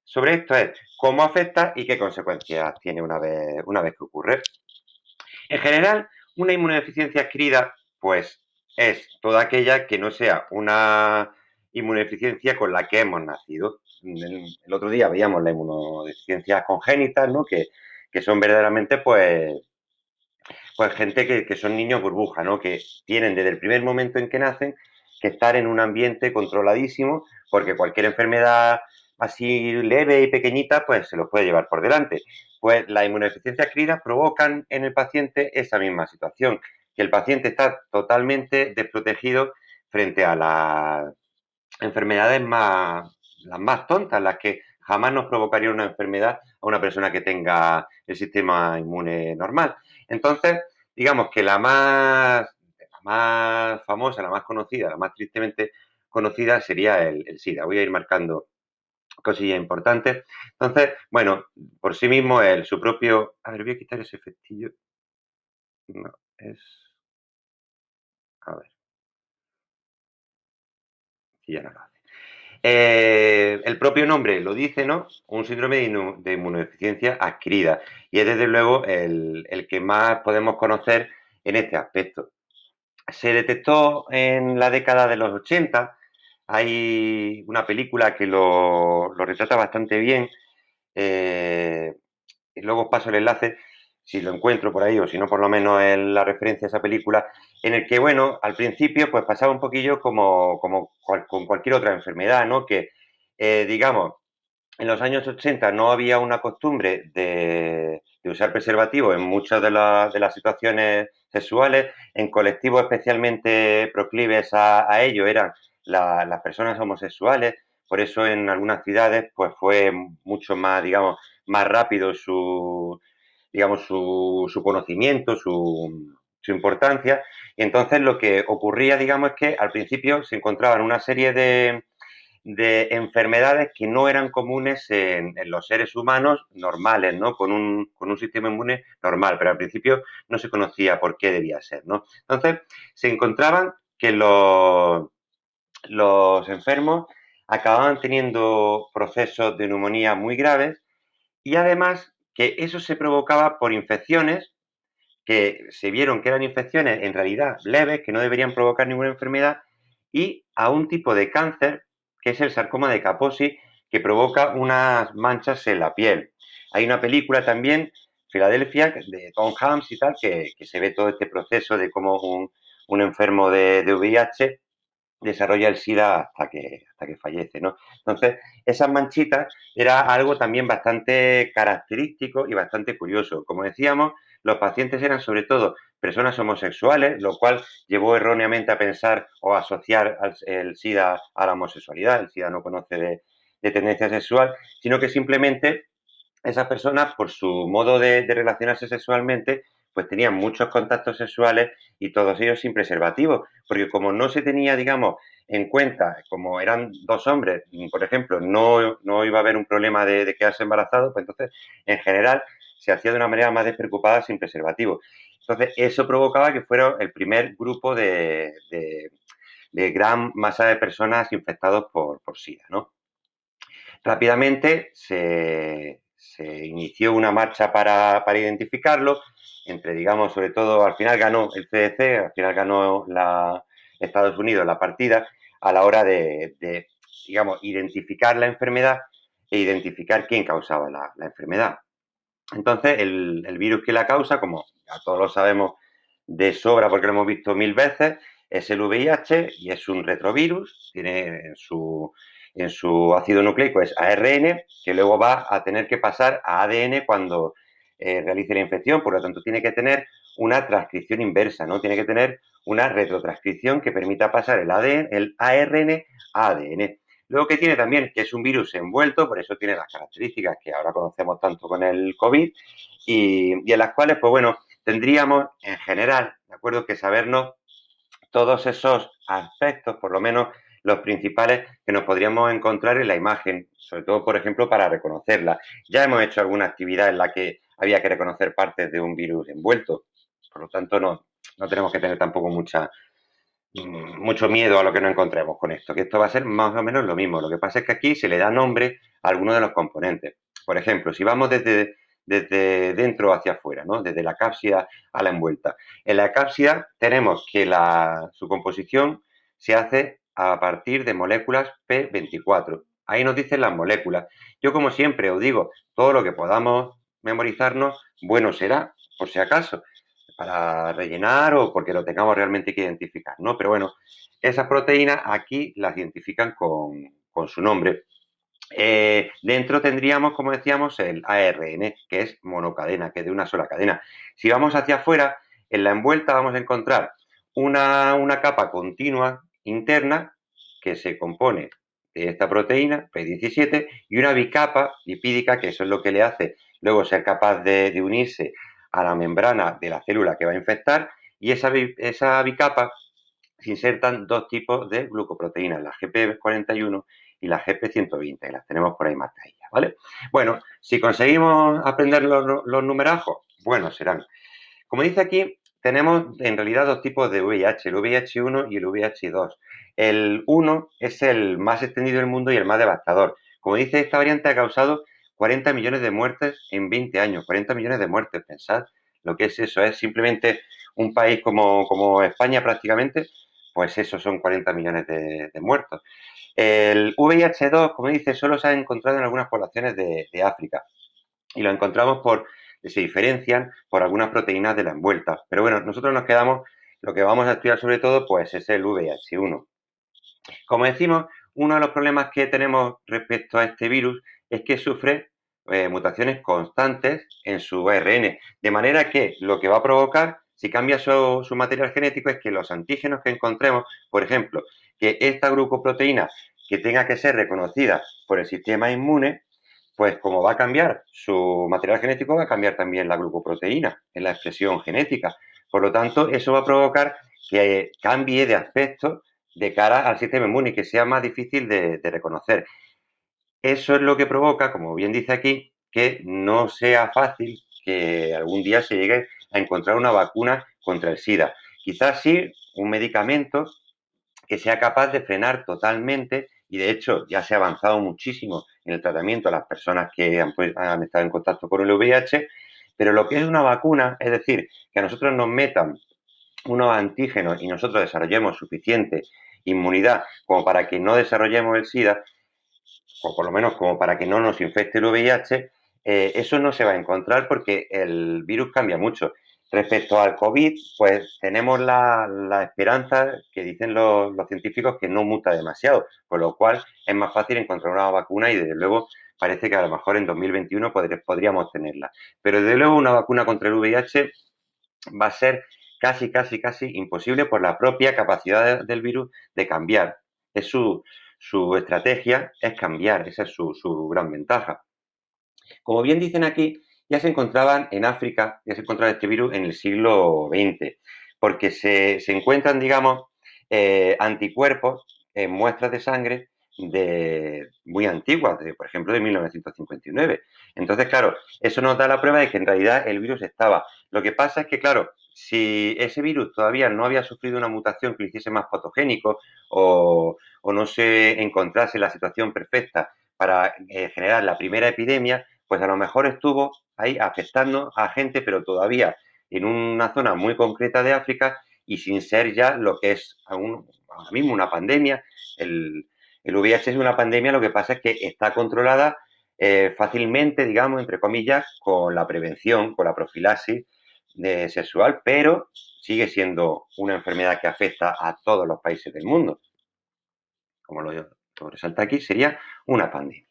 sobre esto es cómo afecta y qué consecuencias tiene una vez que ocurre. En general, una inmunodeficiencia adquirida, pues es toda aquella que no sea una inmunodeficiencia con la que hemos nacido. El otro día veíamos la inmunodeficiencia congénita, ¿no? Que son verdaderamente, pues gente que son niños burbuja, ¿no? Que tienen desde el primer momento en que nacen que estar en un ambiente controladísimo, porque cualquier enfermedad así leve y pequeñita, pues se los puede llevar por delante. Pues las inmunodeficiencias adquiridas provocan en el paciente esa misma situación, que el paciente está totalmente desprotegido frente a las enfermedades las más tontas, las que jamás nos provocaría una enfermedad a una persona que tenga el sistema inmune normal. Entonces, digamos que la más famosa, la más conocida, la más tristemente conocida sería el SIDA. Voy a ir marcando cosillas importantes. Entonces, bueno, por sí mismo, su propio... A ver, voy a quitar ese efectillo. No, es... A ver, si ya no lo hace. El propio nombre lo dice, ¿no? Un síndrome de inmunodeficiencia adquirida. Y es desde luego el que más podemos conocer en este aspecto. Se detectó en la década de los 80. Hay una película que lo retrata bastante bien. Eh, y luego os paso el enlace, si lo encuentro por ahí, o si no, por lo menos en la referencia a esa película, en el que, bueno, al principio, pues pasaba un poquillo con cualquier otra enfermedad, ¿no? Que, digamos, en los años 80 no había una costumbre de usar preservativo en muchas de las situaciones sexuales. En colectivos especialmente proclives a ello eran las personas homosexuales. Por eso en algunas ciudades pues fue mucho más, digamos, más rápido su conocimiento, su importancia. Y entonces lo que ocurría, digamos, es que al principio se encontraban una serie de enfermedades que no eran comunes en los seres humanos normales, ¿no? Con un sistema inmune normal, pero al principio no se conocía por qué debía ser, ¿no? Entonces, se encontraban que los enfermos acababan teniendo procesos de neumonía muy graves y además que eso se provocaba por infecciones que se vieron que eran infecciones en realidad leves, que no deberían provocar ninguna enfermedad, y a un tipo de cáncer, que es el sarcoma de Kaposi, que provoca unas manchas en la piel. Hay una película también, Filadelfia, de Tom Hanks y tal, que se ve todo este proceso de cómo un enfermo de VIH desarrolla el SIDA hasta que fallece, ¿no? Entonces, esas manchitas era algo también bastante característico y bastante curioso. Como decíamos, los pacientes eran sobre todo personas homosexuales, lo cual llevó erróneamente a pensar o a asociar el SIDA a la homosexualidad. El SIDA no conoce de tendencia sexual, sino que simplemente esas personas, por su modo de relacionarse sexualmente, pues tenían muchos contactos sexuales y todos ellos sin preservativo, porque como no se tenía, digamos, en cuenta, como eran dos hombres, por ejemplo, no iba a haber un problema de quedarse embarazado, pues entonces, en general, se hacía de una manera más despreocupada sin preservativo. Entonces, eso provocaba que fuera el primer grupo de gran masa de personas infectados por SIDA, ¿no? Rápidamente se inició una marcha para identificarlo, digamos, sobre todo, al final ganó el CDC, al final ganó Estados Unidos la partida a la hora digamos, identificar la enfermedad e identificar quién causaba la enfermedad. Entonces, el virus que la causa, como ya todos lo sabemos de sobra porque lo hemos visto mil veces, es el VIH y es un retrovirus, tiene en su ácido nucleico es ARN, que luego va a tener que pasar a ADN cuando realice la infección, por lo tanto tiene que tener una transcripción inversa, ¿no? Tiene que tener una retrotranscripción que permita pasar el ARN a ADN. Luego que tiene también, que es un virus envuelto, por eso tiene las características que ahora conocemos tanto con el COVID, y en las cuales, pues bueno, tendríamos en general, ¿de acuerdo?, que sabernos todos esos aspectos, por lo menos los principales que nos podríamos encontrar en la imagen, sobre todo, por ejemplo, para reconocerla. Ya hemos hecho alguna actividad en la que había que reconocer partes de un virus envuelto, por lo tanto no tenemos que tener tampoco mucho miedo a lo que nos encontremos con esto, que esto va a ser más o menos lo mismo. Lo que pasa es que aquí se le da nombre a algunos de los componentes. Por ejemplo, si vamos desde dentro hacia afuera, ¿no? Desde la cápsida a la envuelta. En la cápsida tenemos que su composición se hace a partir de moléculas P24. Ahí nos dicen las moléculas. Yo, como siempre, os digo, todo lo que podamos memorizarnos, bueno será, por si acaso, para rellenar o porque lo tengamos realmente que identificar, ¿no? Pero bueno, esas proteínas aquí las identifican con su nombre. Dentro tendríamos, como decíamos, el ARN, que es monocadena, que es de una sola cadena. Si vamos hacia afuera, en la envuelta vamos a encontrar una capa continua interna que se compone de esta proteína, P17, y una bicapa lipídica, que eso es lo que le hace luego ser capaz de unirse a la membrana de la célula que va a infectar, y esa bicapa se insertan dos tipos de glucoproteínas, la GP41 y la GP120, las tenemos por ahí marcadillas, ¿vale? Bueno, si conseguimos aprender los numerajos, buenos serán. Como dice aquí, tenemos en realidad dos tipos de VIH, el VIH1 y el VIH2. El 1 es el más extendido del mundo y el más devastador. Como dice, esta variante ha causado 40 millones de muertes en 20 años. 40 millones de muertes, pensad lo que es eso. Es simplemente un país como España prácticamente, pues eso son 40 millones de muertos. El VIH2, como dice, solo se ha encontrado en algunas poblaciones de África y lo encontramos se diferencian por algunas proteínas de la envuelta. Pero bueno, nosotros nos quedamos, lo que vamos a estudiar sobre todo, pues es el VIH1. Como decimos, uno de los problemas que tenemos respecto a este virus es que sufre mutaciones constantes en su ARN, de manera que lo que va a provocar, si cambia su material genético, es que los antígenos que encontremos, por ejemplo, que esta glucoproteína que tenga que ser reconocida por el sistema inmune, pues como va a cambiar su material genético, va a cambiar también la glucoproteína en la expresión genética. Por lo tanto, eso va a provocar que cambie de aspecto de cara al sistema inmune y que sea más difícil de reconocer. Eso es lo que provoca, como bien dice aquí, que no sea fácil que algún día se llegue a encontrar una vacuna contra el SIDA. Quizás sí un medicamento que sea capaz de frenar totalmente, y de hecho ya se ha avanzado muchísimo en el tratamiento a las personas que han estado en contacto con el VIH, pero lo que es una vacuna, es decir, que a nosotros nos metan unos antígenos y nosotros desarrollemos suficiente inmunidad como para que no desarrollemos el SIDA, o por lo menos como para que no nos infecte el VIH, eso no se va a encontrar porque el virus cambia mucho. Respecto al COVID, pues tenemos la esperanza que dicen los científicos que no muta demasiado, con lo cual es más fácil encontrar una vacuna y desde luego parece que a lo mejor en 2021 podríamos tenerla. Pero desde luego una vacuna contra el VIH va a ser casi imposible por la propia capacidad del virus de cambiar. Es su estrategia es cambiar, esa es su gran ventaja. Como bien dicen aquí, ya se encontraban en África, ya se encontraba este virus en el siglo XX, porque se encuentran, digamos, anticuerpos en muestras de sangre muy antiguas, por ejemplo, de 1959. Entonces, claro, eso nos da la prueba de que en realidad el virus estaba. Lo que pasa es que, claro, si ese virus todavía no había sufrido una mutación que lo hiciese más patogénico o no se encontrase la situación perfecta para generar la primera epidemia, pues a lo mejor estuvo ahí afectando a gente, pero todavía en una zona muy concreta de África y sin ser ya lo que es ahora mismo una pandemia. El VIH es una pandemia, lo que pasa es que está controlada fácilmente, digamos, entre comillas, con la prevención, con la profilaxis sexual, pero sigue siendo una enfermedad que afecta a todos los países del mundo. Como lo resalta aquí, sería una pandemia.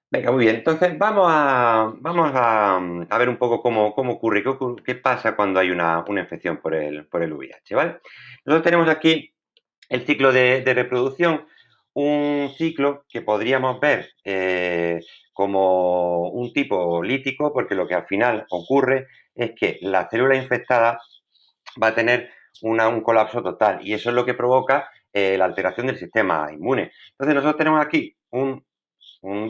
Venga, muy bien. Entonces vamos a ver un poco cómo ocurre, qué pasa cuando hay una infección por el VIH, ¿vale? Nosotros tenemos aquí el ciclo de reproducción, un ciclo que podríamos ver como un tipo lítico, porque lo que al final ocurre es que la célula infectada va a tener un colapso total y eso es lo que provoca la alteración del sistema inmune. Entonces nosotros tenemos aquí un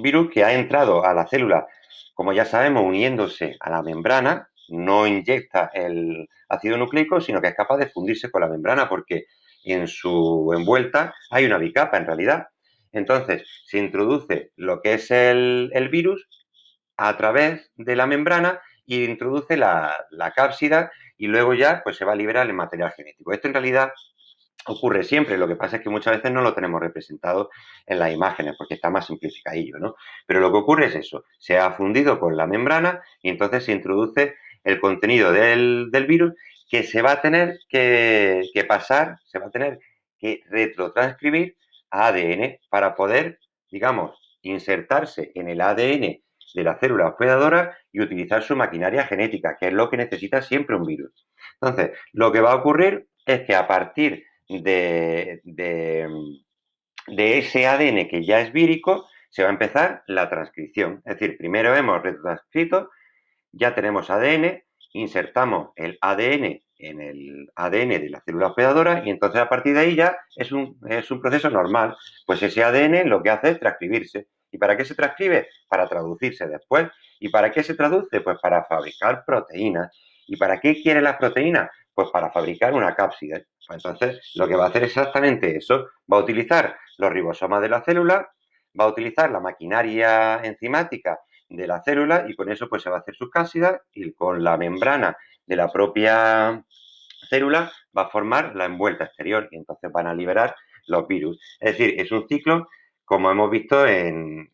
virus que ha entrado a la célula, como ya sabemos, uniéndose a la membrana no inyecta el ácido nucleico, sino que es capaz de fundirse con la membrana, porque en su envuelta hay una bicapa en realidad. Entonces, se introduce lo que es el virus a través de la membrana y introduce la cápsida y luego ya pues se va a liberar el material genético. Esto en realidad ocurre siempre, lo que pasa es que muchas veces no lo tenemos representado en las imágenes porque está más simplificadillo, ¿no? Pero lo que ocurre es eso, se ha fundido con la membrana y entonces se introduce el contenido del virus que se va a tener que pasar, se va a tener que retrotranscribir a ADN para poder, digamos, insertarse en el ADN de la célula hospedadora y utilizar su maquinaria genética, que es lo que necesita siempre un virus. Entonces, lo que va a ocurrir es que a partir de ese ADN que ya es vírico, se va a empezar la transcripción. Es decir, primero hemos retranscrito, ya tenemos ADN, insertamos el ADN en el ADN de la célula hospedadora y entonces a partir de ahí ya es un proceso normal. Pues ese ADN lo que hace es transcribirse. ¿Y para qué se transcribe? Para traducirse después. ¿Y para qué se traduce? Pues para fabricar proteínas. ¿Y para qué quieren las proteínas? Pues para fabricar una cápside. Pues entonces lo que va a hacer exactamente eso. Va a utilizar los ribosomas de la célula, va a utilizar la maquinaria enzimática de la célula y con eso pues se va a hacer sus cápsidas y con la membrana de la propia célula va a formar la envuelta exterior y entonces van a liberar los virus. Es decir, es un ciclo como hemos visto en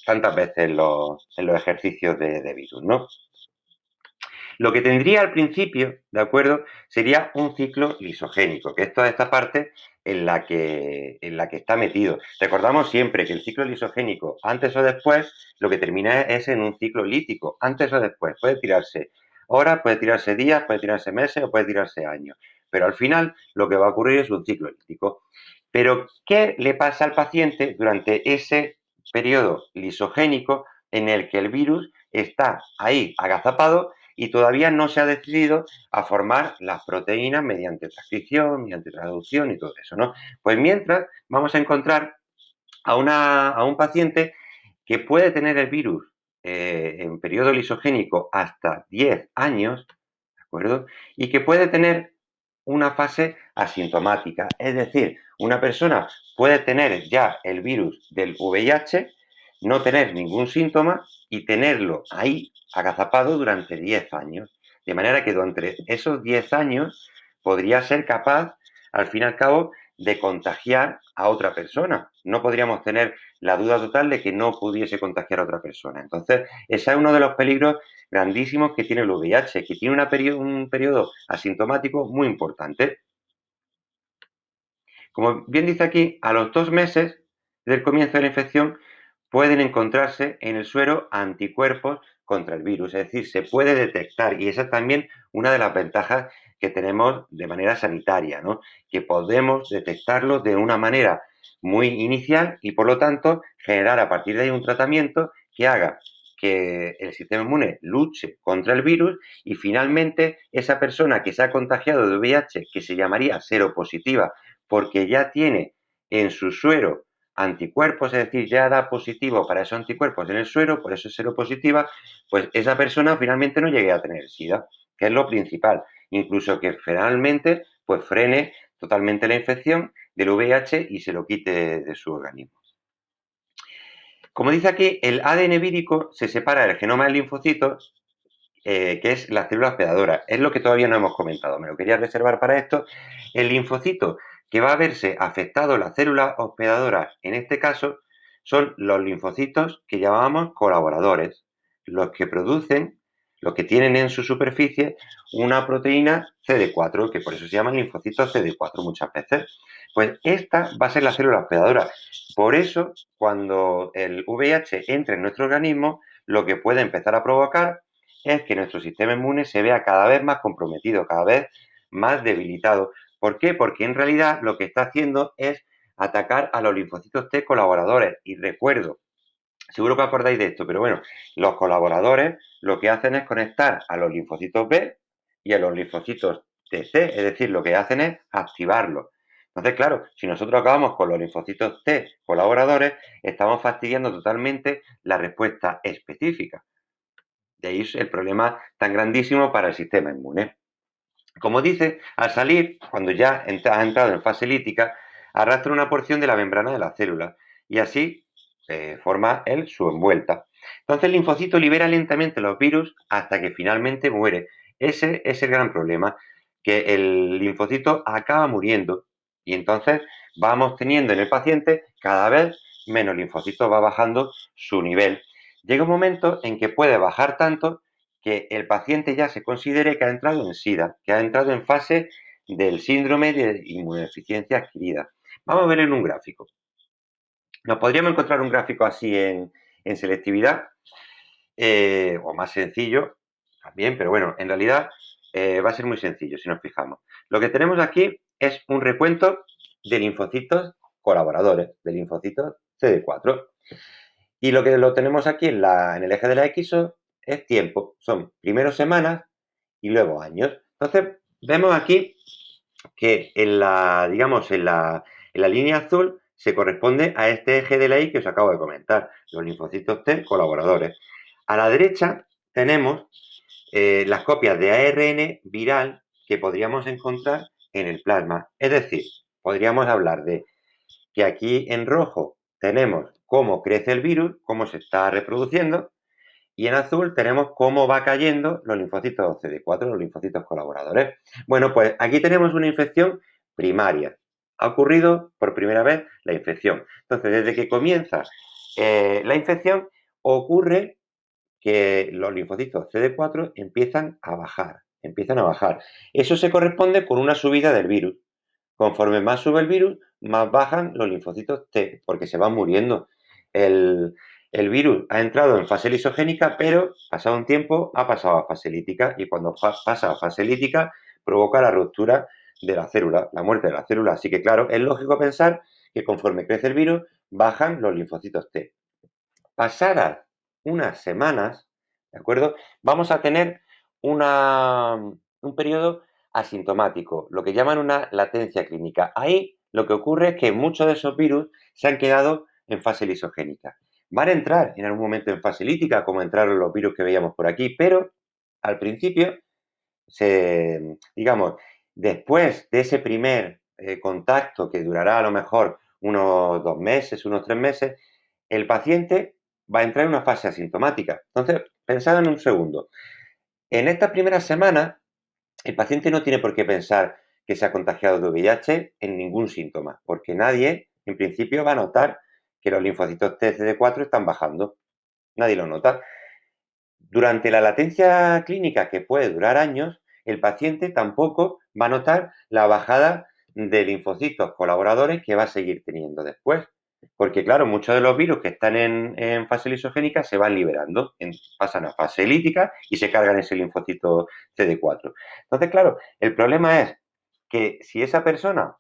tantas veces en los ejercicios de virus, ¿no? Lo que tendría al principio, ¿de acuerdo? Sería un ciclo lisogénico, que es toda esta parte en la que está metido. Recordamos siempre que el ciclo lisogénico, antes o después, lo que termina es en un ciclo lítico, antes o después. Puede tirarse horas, puede tirarse días, puede tirarse meses o puede tirarse años. Pero al final lo que va a ocurrir es un ciclo lítico. Pero, ¿qué le pasa al paciente durante ese periodo lisogénico en el que el virus está ahí agazapado y todavía no se ha decidido a formar las proteínas mediante transcripción, mediante traducción y todo eso, ¿no? Pues mientras vamos a encontrar a un paciente que puede tener el virus en periodo lisogénico hasta 10 años, ¿de acuerdo? Y que puede tener una fase asintomática, es decir, una persona puede tener ya el virus del VIH, no tener ningún síntoma y tenerlo ahí agazapado durante 10 años. De manera que durante esos 10 años podría ser capaz, al fin y al cabo, de contagiar a otra persona. No podríamos tener la duda total de que no pudiese contagiar a otra persona. Entonces, ese es uno de los peligros grandísimos que tiene el VIH, que tiene un periodo asintomático muy importante. Como bien dice aquí, a los 2 meses del comienzo de la infección pueden encontrarse en el suero anticuerpos contra el virus, es decir, se puede detectar y esa es también una de las ventajas que tenemos de manera sanitaria, ¿no? Que podemos detectarlo de una manera muy inicial y por lo tanto generar a partir de ahí un tratamiento que haga que el sistema inmune luche contra el virus y finalmente esa persona que se ha contagiado de VIH, que se llamaría seropositiva, porque ya tiene en su suero anticuerpos, es decir, ya da positivo para esos anticuerpos en el suero, por eso es seropositiva, pues esa persona finalmente no llegue a tener SIDA, que es lo principal. Incluso que finalmente pues frene totalmente la infección del VIH y se lo quite de su organismo. Como dice aquí, el ADN vírico se separa del genoma del linfocito, que es la célula hospedadora. Es lo que todavía no hemos comentado, me lo quería reservar para esto. El linfocito que va a verse afectado la célula hospedadora, en este caso, son los linfocitos que llamamos colaboradores, los que producen, los que tienen en su superficie una proteína CD4, que por eso se llaman linfocitos CD4 muchas veces. Pues esta va a ser la célula hospedadora. Por eso, cuando el VIH entra en nuestro organismo, lo que puede empezar a provocar es que nuestro sistema inmune se vea cada vez más comprometido, cada vez más debilitado. ¿Por qué? Porque en realidad lo que está haciendo es atacar a los linfocitos T colaboradores. Y recuerdo, seguro que acordáis de esto, pero bueno, los colaboradores lo que hacen es conectar a los linfocitos B y a los linfocitos TC, es decir, lo que hacen es activarlos. Entonces, claro, si nosotros acabamos con los linfocitos T colaboradores, estamos fastidiando totalmente la respuesta específica De ahí es el problema tan grandísimo para el sistema inmune. Como dice, al salir, cuando ya ha entrado en fase lítica, arrastra una porción de la membrana de la célula y así forma él su envuelta. Entonces el linfocito libera lentamente los virus hasta que finalmente muere. Ese es el gran problema, que el linfocito acaba muriendo y entonces vamos teniendo en el paciente cada vez menos linfocitos, va bajando su nivel. Llega un momento en que puede bajar tanto que el paciente ya se considere que ha entrado en SIDA, que ha entrado en fase del síndrome de inmunodeficiencia adquirida. Vamos a ver en un gráfico. Nos podríamos encontrar un gráfico así en selectividad, o más sencillo también, pero bueno, en realidad va a ser muy sencillo si nos fijamos. Lo que tenemos aquí es un recuento de linfocitos colaboradores, de linfocitos CD4. Y lo que lo tenemos aquí en el eje de la X es tiempo, son primero semanas y luego años. Entonces, vemos aquí que digamos, en la línea azul se corresponde a este eje de la Y que os acabo de comentar, los linfocitos T colaboradores. A la derecha tenemos las copias de ARN viral que podríamos encontrar en el plasma. Es decir, podríamos hablar de que aquí en rojo tenemos cómo crece el virus, cómo se está reproduciendo, y en azul tenemos cómo va cayendo los linfocitos CD4, los linfocitos colaboradores. Bueno, pues aquí tenemos una infección primaria. Ha ocurrido por primera vez la infección. Entonces, desde que comienza la infección, ocurre que los linfocitos CD4 empiezan a bajar, empiezan a bajar. Eso se corresponde con una subida del virus. Conforme más sube el virus, más bajan los linfocitos T, porque se van muriendo. El virus ha entrado en fase lisogénica, pero pasado un tiempo ha pasado a fase lítica y cuando pasa a fase lítica provoca la ruptura de la célula, la muerte de la célula. Así que claro, es lógico pensar que conforme crece el virus, bajan los linfocitos T. Pasadas unas semanas, ¿de acuerdo? Vamos a tener un periodo asintomático, lo que llaman una latencia clínica. Ahí lo que ocurre es que muchos de esos virus se han quedado en fase lisogénica. Van a entrar en algún momento en fase lítica, como entraron los virus que veíamos por aquí, pero al principio, digamos, después de ese primer contacto que durará a lo mejor unos 2 meses, unos 3 meses, el paciente va a entrar en una fase asintomática. Entonces, pensad en un segundo. En estas primeras semanas, el paciente no tiene por qué pensar que se ha contagiado de VIH en ningún síntoma, porque nadie, en principio, va a notar que los linfocitos TCD4 están bajando. Nadie lo nota. Durante la latencia clínica, que puede durar años, el paciente tampoco va a notar la bajada de linfocitos colaboradores que va a seguir teniendo después. Porque, claro, muchos de los virus que están en fase lisogénica se van liberando, pasan a fase lítica y se cargan ese linfocito CD4. Entonces, claro, el problema es que si esa persona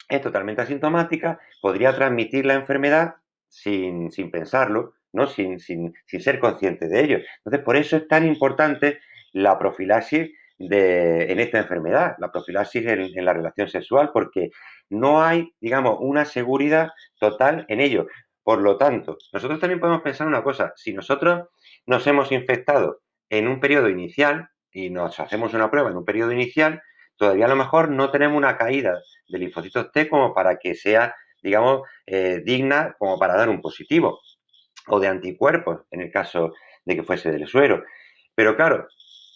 es totalmente asintomática, podría transmitir la enfermedad sin pensarlo, ¿no? Sin ser consciente de ello. Entonces, por eso es tan importante la profilaxis en esta enfermedad, la profilaxis en la relación sexual, porque no hay, digamos, una seguridad total en ello. Por lo tanto, nosotros también podemos pensar una cosa, si nosotros nos hemos infectado en un periodo inicial y nos hacemos una prueba en un periodo inicial, todavía a lo mejor no tenemos una caída de linfocitos T como para que sea, digamos, digna como para dar un positivo, o de anticuerpos en el caso de que fuese del suero. Pero claro,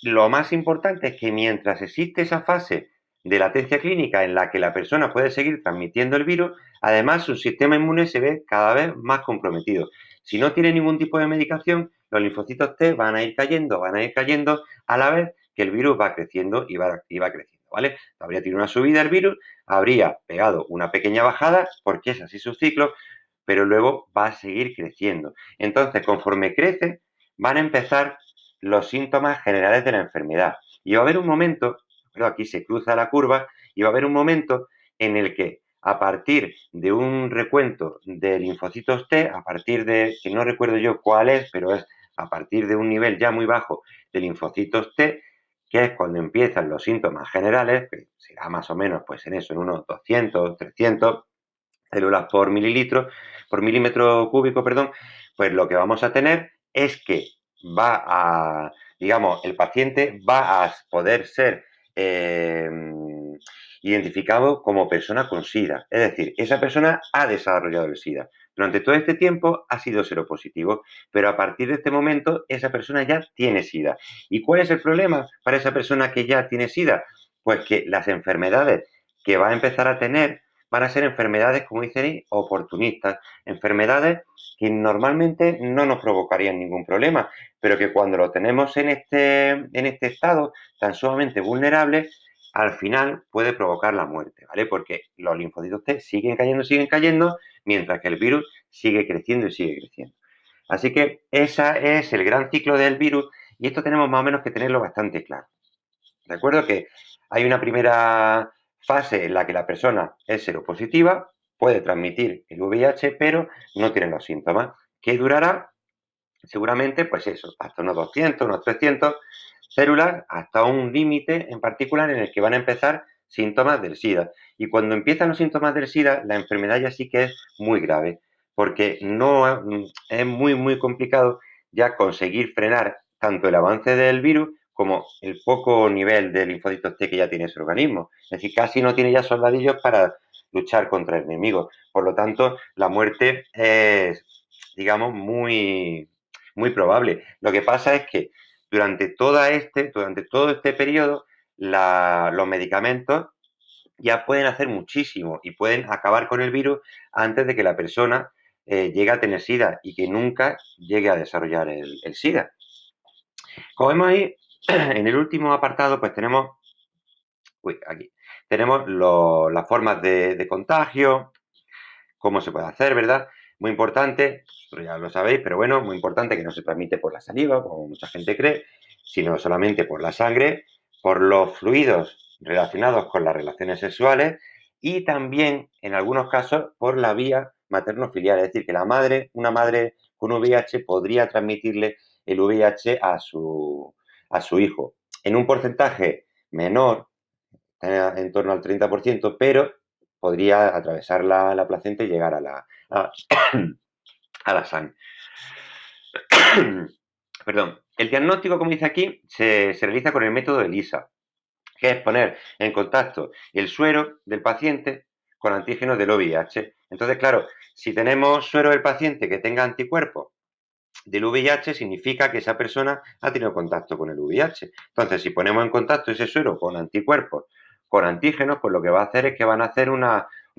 lo más importante es que mientras existe esa fase de latencia clínica en la que la persona puede seguir transmitiendo el virus, además su sistema inmune se ve cada vez más comprometido. Si no tiene ningún tipo de medicación, los linfocitos T van a ir cayendo a la vez que el virus va creciendo y va creciendo, ¿vale? Habría tenido una subida el virus, habría pegado una pequeña bajada, porque es así su ciclo, pero luego va a seguir creciendo. Entonces, conforme crece, van a empezar los síntomas generales de la enfermedad. Y va a haber un momento, pero aquí se cruza la curva, y va a haber un momento en el que a partir de un recuento de linfocitos T, a partir de, que no recuerdo yo cuál es, pero es a partir de un nivel ya muy bajo de linfocitos T, que es cuando empiezan los síntomas generales, que será más o menos pues en eso, en unos 200, 300 células por milímetro cúbico, perdón, pues lo que vamos a tener es que va a, digamos, el paciente va a poder ser identificado como persona con SIDA. Es decir, esa persona ha desarrollado el SIDA. Durante todo este tiempo ha sido seropositivo, pero a partir de este momento esa persona ya tiene SIDA. ¿Y cuál es el problema para esa persona que ya tiene SIDA? Pues que las enfermedades que va a empezar a tener van a ser enfermedades, como dicen, oportunistas, enfermedades que normalmente no nos provocarían ningún problema, pero que cuando lo tenemos en este estado tan sumamente vulnerable, al final puede provocar la muerte, ¿vale? Porque los linfocitos T siguen cayendo, mientras que el virus sigue creciendo y sigue creciendo. Así que ese es el gran ciclo del virus y esto tenemos más o menos que tenerlo bastante claro. ¿De acuerdo? Que hay una primera fase en la que la persona es seropositiva, puede transmitir el VIH, pero no tiene los síntomas, que durará seguramente, pues eso, hasta unos 200, unos 300 células, hasta un límite en particular en el que van a empezar síntomas del SIDA. Y cuando empiezan los síntomas del SIDA, la enfermedad ya sí que es muy grave, porque no es muy, muy complicado ya conseguir frenar tanto el avance del virus como el poco nivel de linfocitos T que ya tiene ese organismo. Es decir, casi no tiene ya soldadillos para luchar contra el enemigo. Por lo tanto, la muerte es, digamos, muy probable. Lo que pasa es que durante todo este periodo, los medicamentos ya pueden hacer muchísimo y pueden acabar con el virus antes de que la persona llegue a tener SIDA y que nunca llegue a desarrollar el SIDA. Como vemos ahí, en el último apartado, pues tenemos, aquí, tenemos las formas de contagio, cómo se puede hacer, ¿verdad? Muy importante, ya lo sabéis, pero bueno, muy importante que no se transmite por la saliva, como mucha gente cree, sino solamente por la sangre, por los fluidos relacionados con las relaciones sexuales y también, en algunos casos, por la vía materno-filial, es decir, que una madre con VIH podría transmitirle el VIH a su hijo, en un porcentaje menor, en torno al 30%, pero podría atravesar la placenta y llegar a la sangre. Perdón. El diagnóstico, como dice aquí, se realiza con el método ELISA, que es poner en contacto el suero del paciente con antígenos del VIH. Entonces, claro, si tenemos suero del paciente que tenga anticuerpos del VIH, significa que esa persona ha tenido contacto con el VIH. Entonces, si ponemos en contacto ese suero con anticuerpos, con antígenos, pues lo que va a hacer es que van a hacer un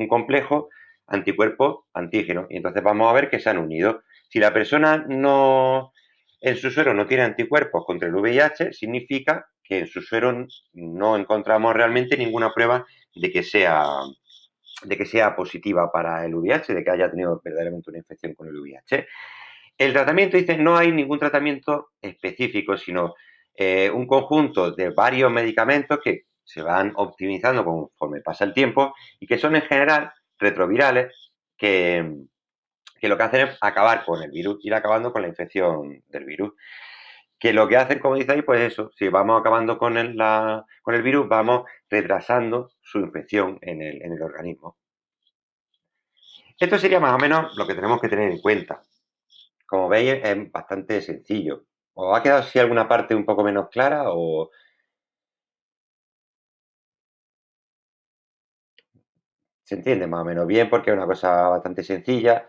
complejo anticuerpo-antígeno. Y entonces vamos a ver que se han unido. Si la persona no, en su suero no tiene anticuerpos contra el VIH, significa que en su suero no encontramos realmente ninguna prueba de que sea positiva para el VIH, de que haya tenido verdaderamente una infección con el VIH. El tratamiento, dice, no hay ningún tratamiento específico, sino un conjunto de varios medicamentos que se van optimizando conforme pasa el tiempo y que son en general retrovirales que lo que hacen es acabar con el virus, ir acabando con la infección del virus. Que lo que hacen, como dice ahí, pues eso, si vamos acabando con el virus, vamos retrasando su infección en el organismo. Esto sería más o menos lo que tenemos que tener en cuenta. Como veis, es bastante sencillo. ¿Os ha quedado así alguna parte un poco menos clara o se entiende más o menos bien? Porque es una cosa bastante sencilla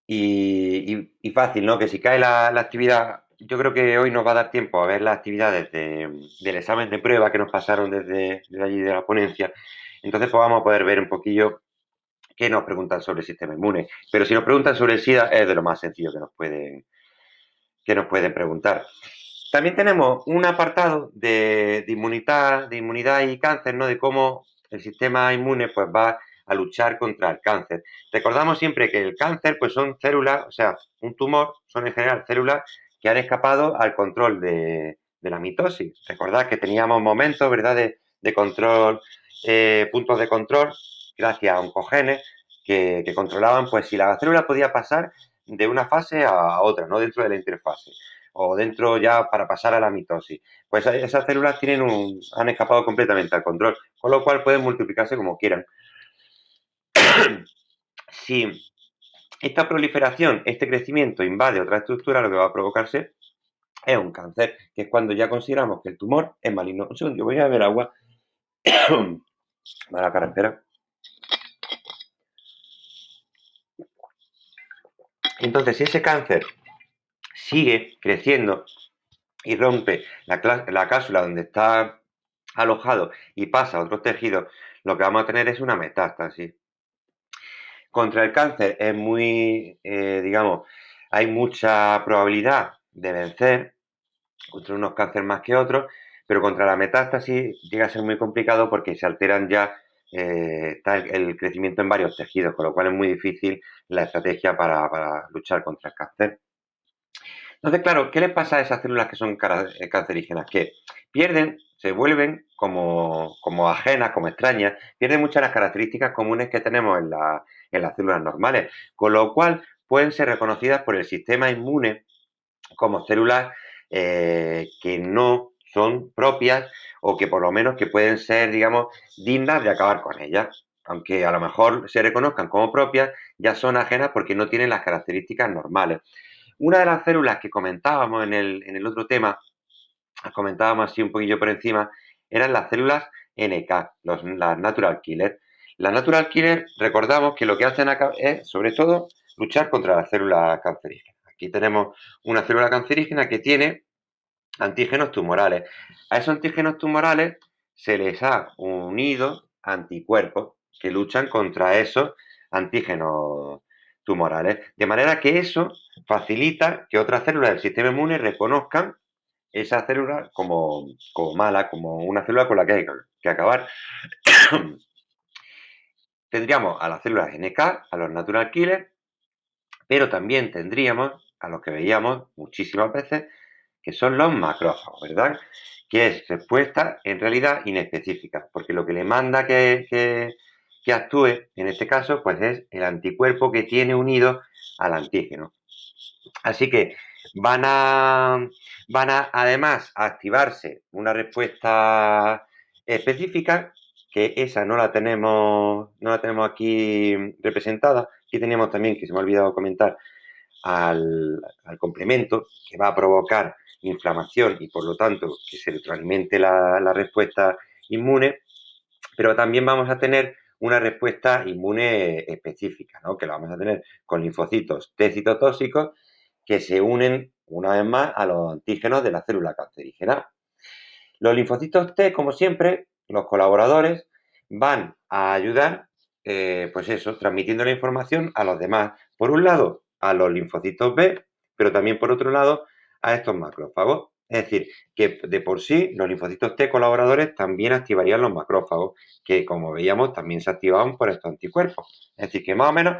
y fácil, ¿no? Que si cae la actividad, yo creo que hoy nos va a dar tiempo a ver las actividades del examen de prueba que nos pasaron desde allí de la ponencia. Entonces, pues vamos a poder ver un poquillo qué nos preguntan sobre el sistema inmune. Pero si nos preguntan sobre el SIDA, es de lo más sencillo que nos pueden preguntar. También tenemos un apartado de inmunidad y cáncer, ¿no? De cómo el sistema inmune pues, va a luchar contra el cáncer. Recordamos siempre que el cáncer pues, son células, o sea, un tumor son en general células que han escapado al control de la mitosis. Recordad que teníamos momentos, ¿verdad?, de control, puntos de control, gracias a oncogenes que controlaban pues si la célula podía pasar de una fase a otra, no dentro de la interfase o dentro ya para pasar a la mitosis. Pues esas células han escapado completamente al control, con lo cual pueden multiplicarse como quieran. Si esta proliferación, este crecimiento invade otra estructura, lo que va a provocarse es un cáncer, que es cuando ya consideramos que el tumor es maligno. Un segundo, voy a beber agua. Mala cara, espera. Entonces, si ese cáncer sigue creciendo y rompe la cápsula donde está alojado y pasa a otros tejidos, lo que vamos a tener es una metástasis. Contra el cáncer es muy, digamos, hay mucha probabilidad de vencer contra unos cánceres más que otros, pero contra la metástasis llega a ser muy complicado porque se alteran ya, está el crecimiento en varios tejidos, con lo cual es muy difícil la estrategia para luchar contra el cáncer. Entonces, claro, ¿qué les pasa a esas células que son cancerígenas? Que pierden, se vuelven como ajenas, como extrañas, pierden muchas de las características comunes que tenemos en las células normales, con lo cual pueden ser reconocidas por el sistema inmune como células que no son propias o que por lo menos que pueden ser, digamos, dignas de acabar con ellas. Aunque a lo mejor se reconozcan como propias, ya son ajenas porque no tienen las características normales. Una de las células que comentábamos en el otro tema, las comentábamos así un poquillo por encima, eran las células NK, las Natural Killer. Las Natural Killer, recordamos que lo que hacen es, sobre todo, luchar contra las células cancerígenas. Aquí tenemos una célula cancerígena que tiene antígenos tumorales. A esos antígenos tumorales se les ha unido anticuerpos que luchan contra esos antígenos tumorales. De manera que eso facilita que otras células del sistema inmune reconozcan esa célula como mala, como una célula con la que hay que acabar. Tendríamos a las células NK, a los natural killers, pero también tendríamos a los que veíamos muchísimas veces, que son los macrófagos, ¿verdad? Que es respuesta en realidad inespecífica, porque lo que le manda que actúe, en este caso, pues es el anticuerpo que tiene unido al antígeno. Así que van a además a activarse una respuesta específica, que esa no la tenemos aquí representada. Aquí teníamos también, que se me ha olvidado comentar, al complemento, que va a provocar inflamación y por lo tanto que se retroalimente la respuesta inmune, pero también vamos a tener una respuesta inmune específica, ¿no? Que la vamos a tener con linfocitos T citotóxicos que se unen una vez más a los antígenos de la célula cancerígena. Los linfocitos T, como siempre, los colaboradores, van a ayudar, pues eso, transmitiendo la información a los demás. Por un lado, a los linfocitos B, pero también por otro lado, a estos macrófagos. Es decir, que de por sí los linfocitos T colaboradores también activarían los macrófagos, que como veíamos también se activaban por estos anticuerpos. Es decir, que más o menos,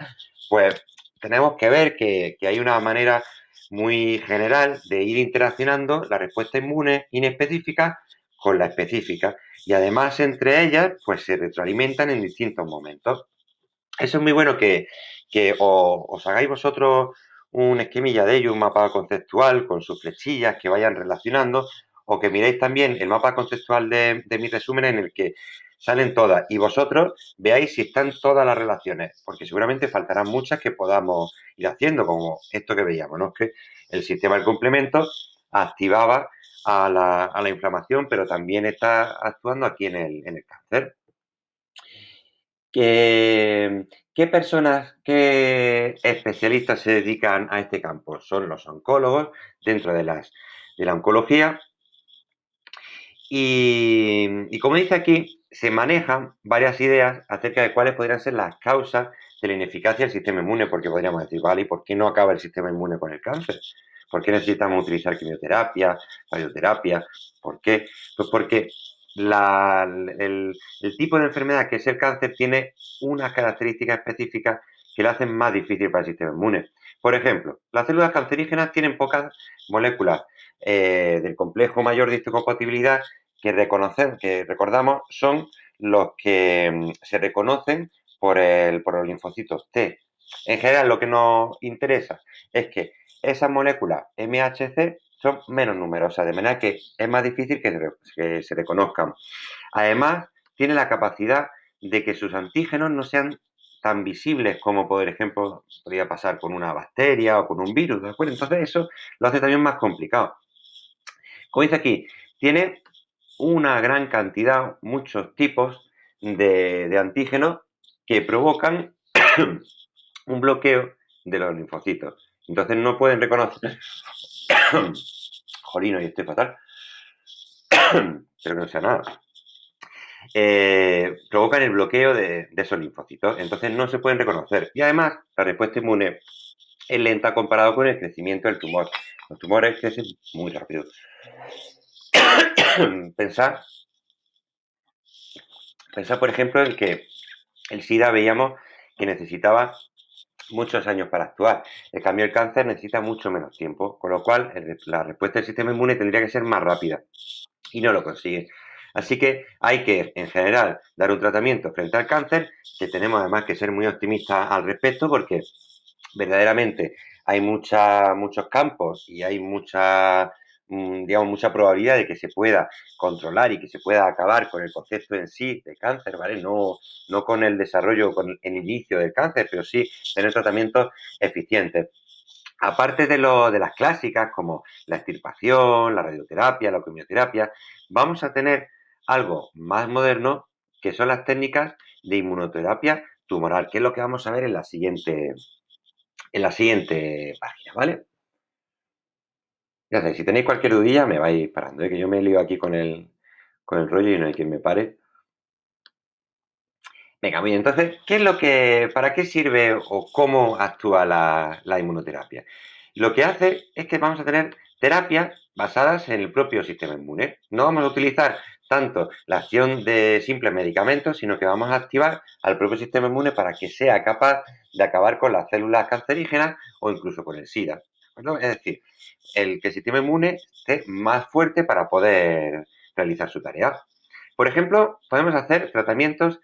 pues tenemos que ver que hay una manera muy general de ir interaccionando la respuesta inmune inespecífica con la específica y además entre ellas pues se retroalimentan en distintos momentos. Eso es muy bueno que os hagáis vosotros un esquemilla de ello, un mapa conceptual con sus flechillas que vayan relacionando o que miréis también el mapa conceptual de mi resumen en el que salen todas y vosotros veáis si están todas las relaciones, porque seguramente faltarán muchas que podamos ir haciendo, como esto que veíamos, ¿no? Que el sistema del complemento activaba a la inflamación, pero también está actuando aquí en el cáncer. ¿Qué personas, qué especialistas se dedican a este campo? Son los oncólogos dentro de la oncología y como dice aquí, se manejan varias ideas acerca de cuáles podrían ser las causas de la ineficacia del sistema inmune, porque podríamos decir, vale, ¿y por qué no acaba el sistema inmune con el cáncer? ¿Por qué necesitamos utilizar quimioterapia, radioterapia? ¿Por qué? Pues porque el tipo de enfermedad que es el cáncer tiene unas características específicas que lo hacen más difícil para el sistema inmune. Por ejemplo, las células cancerígenas tienen pocas moléculas del complejo mayor de histocompatibilidad que recordamos son los que se reconocen por los linfocitos T. En general, lo que nos interesa es que esas moléculas MHC son menos numerosas, de manera que es más difícil que se reconozcan. Además, tiene la capacidad de que sus antígenos no sean tan visibles como, por ejemplo, podría pasar con una bacteria o con un virus, ¿de acuerdo? Entonces, eso lo hace también más complicado. Como dice aquí, tiene una gran cantidad, muchos tipos de antígenos que provocan un bloqueo de los linfocitos. Entonces no pueden reconocer. Jolín, hoy estoy fatal. Pero que no sea nada. Provocan el bloqueo de esos linfocitos. Entonces no se pueden reconocer. Y además, la respuesta inmune es lenta comparado con el crecimiento del tumor. Los tumores crecen muy rápido. Pensar, por ejemplo, en que el SIDA veíamos que necesitaba muchos años para actuar. En cambio, el cáncer necesita mucho menos tiempo, con lo cual la respuesta del sistema inmune tendría que ser más rápida y no lo consigue. Así que hay que, en general, dar un tratamiento frente al cáncer, que tenemos además que ser muy optimistas al respecto porque verdaderamente hay muchos campos y hay digamos, mucha probabilidad de que se pueda controlar y que se pueda acabar con el concepto en sí de cáncer, ¿vale? No con el desarrollo, con el inicio del cáncer, pero sí tener tratamientos eficientes. Aparte de las clásicas como la extirpación, la radioterapia, la quimioterapia, vamos a tener algo más moderno que son las técnicas de inmunoterapia tumoral, que es lo que vamos a ver en la siguiente página, ¿vale? Ya sabéis, si tenéis cualquier dudilla me vais parando, ¿eh? Que yo me lío aquí con el rollo y no hay quien me pare. Venga, muy bien, entonces, ¿para qué sirve o cómo actúa la inmunoterapia? Lo que hace es que vamos a tener terapias basadas en el propio sistema inmune. No vamos a utilizar tanto la acción de simples medicamentos, sino que vamos a activar al propio sistema inmune para que sea capaz de acabar con las células cancerígenas o incluso con el SIDA. ¿De acuerdo? Es decir, que el sistema inmune esté más fuerte para poder realizar su tarea. Por ejemplo, podemos hacer tratamientos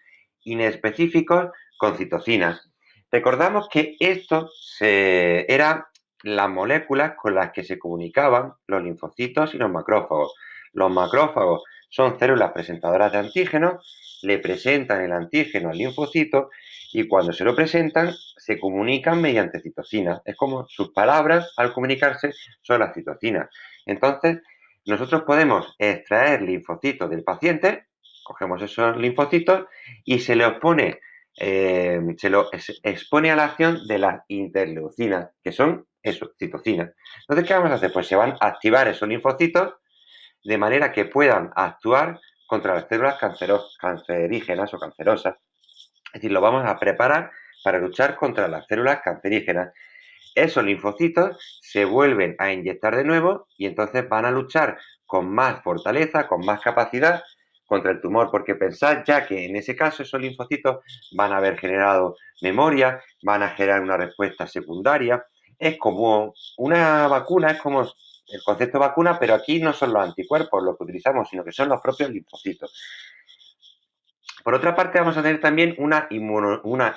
inespecíficos con citocinas. Recordamos que esto era las moléculas con las que se comunicaban los linfocitos y los macrófagos. Los macrófagos son células presentadoras de antígenos, le presentan el antígeno al linfocito y cuando se lo presentan se comunican mediante citocinas. Es como sus palabras al comunicarse son las citocinas. Entonces, nosotros podemos extraer linfocitos del paciente, cogemos esos linfocitos y se los pone, se lo expone a la acción de las interleucinas, que son eso, citocinas. Entonces, ¿qué vamos a hacer? Pues se van a activar esos linfocitos de manera que puedan actuar contra las células cancerígenas o cancerosas. Es decir, lo vamos a preparar para luchar contra las células cancerígenas. Esos linfocitos se vuelven a inyectar de nuevo y entonces van a luchar con más fortaleza, con más capacidad contra el tumor, porque pensad ya que en ese caso esos linfocitos van a haber generado memoria, van a generar una respuesta secundaria. Es como una vacuna, es como el concepto de vacuna, pero aquí no son los anticuerpos los que utilizamos, sino que son los propios linfocitos. Por otra parte, vamos a tener también una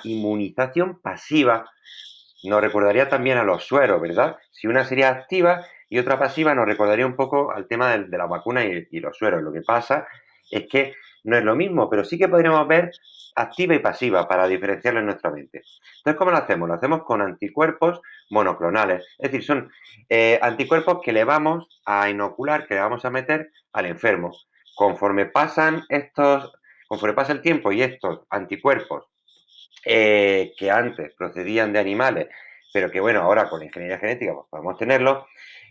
inmunización pasiva. Nos recordaría también a los sueros, ¿verdad? Si una sería activa y otra pasiva, nos recordaría un poco al tema de la vacuna y los sueros. Lo que pasa es que no es lo mismo, pero sí que podríamos ver activa y pasiva para diferenciarlo en nuestra mente. Entonces, ¿cómo lo hacemos? Lo hacemos con anticuerpos monoclonales. Es decir, son anticuerpos que le vamos a inocular, que le vamos a meter al enfermo. Conforme pasa el tiempo y estos anticuerpos que antes procedían de animales, pero que bueno, ahora con la ingeniería genética pues podemos tenerlo,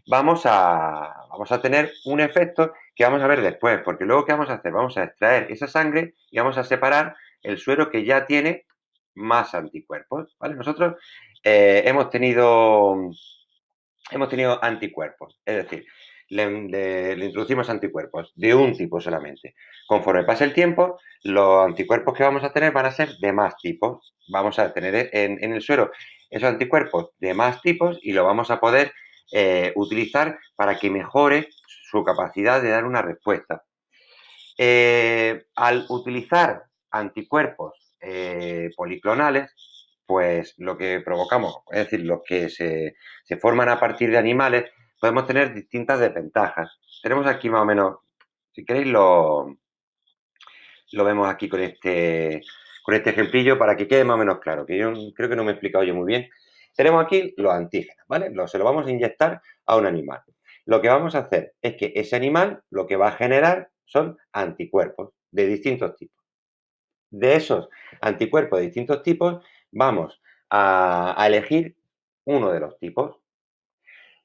vamos a tener un efecto que vamos a ver después, porque luego ¿qué vamos a hacer? Vamos a extraer esa sangre y vamos a separar el suero que ya tiene más anticuerpos, ¿vale? Nosotros hemos tenido anticuerpos, es decir, le introducimos anticuerpos de un tipo solamente. Conforme pase el tiempo, los anticuerpos que vamos a tener van a ser de más tipos. Vamos a tener en el suero esos anticuerpos de más tipos y lo vamos a poder utilizar para que mejore su capacidad de dar una respuesta. Al utilizar anticuerpos policlonales, pues lo que provocamos, es decir, los que se forman a partir de animales, podemos tener distintas desventajas. Tenemos aquí más o menos, si queréis lo vemos aquí con este ejemplillo para que quede más o menos claro, que yo creo que no me he explicado yo muy bien. Tenemos aquí los antígenos, ¿vale? Se lo vamos a inyectar a un animal. lo que vamos a hacer es que ese animal lo que va a generar son anticuerpos de distintos tipos. De esos anticuerpos de distintos tipos, vamos a elegir uno de los tipos.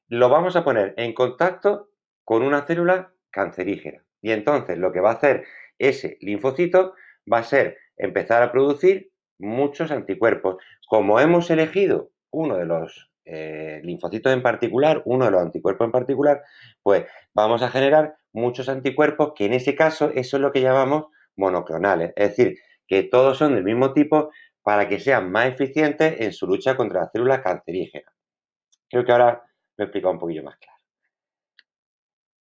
Lo vamos a poner en contacto con una célula cancerígena. Y entonces lo que va a hacer ese linfocito va a ser empezar a producir muchos anticuerpos. Como hemos elegido uno de los linfocitos en particular, uno de los anticuerpos en particular, pues vamos a generar muchos anticuerpos que en ese caso eso es lo que llamamos monoclonales. Es decir, que todos son del mismo tipo para que sean más eficientes en su lucha contra las células cancerígenas. Creo que ahora lo he explicado un poquillo más claro.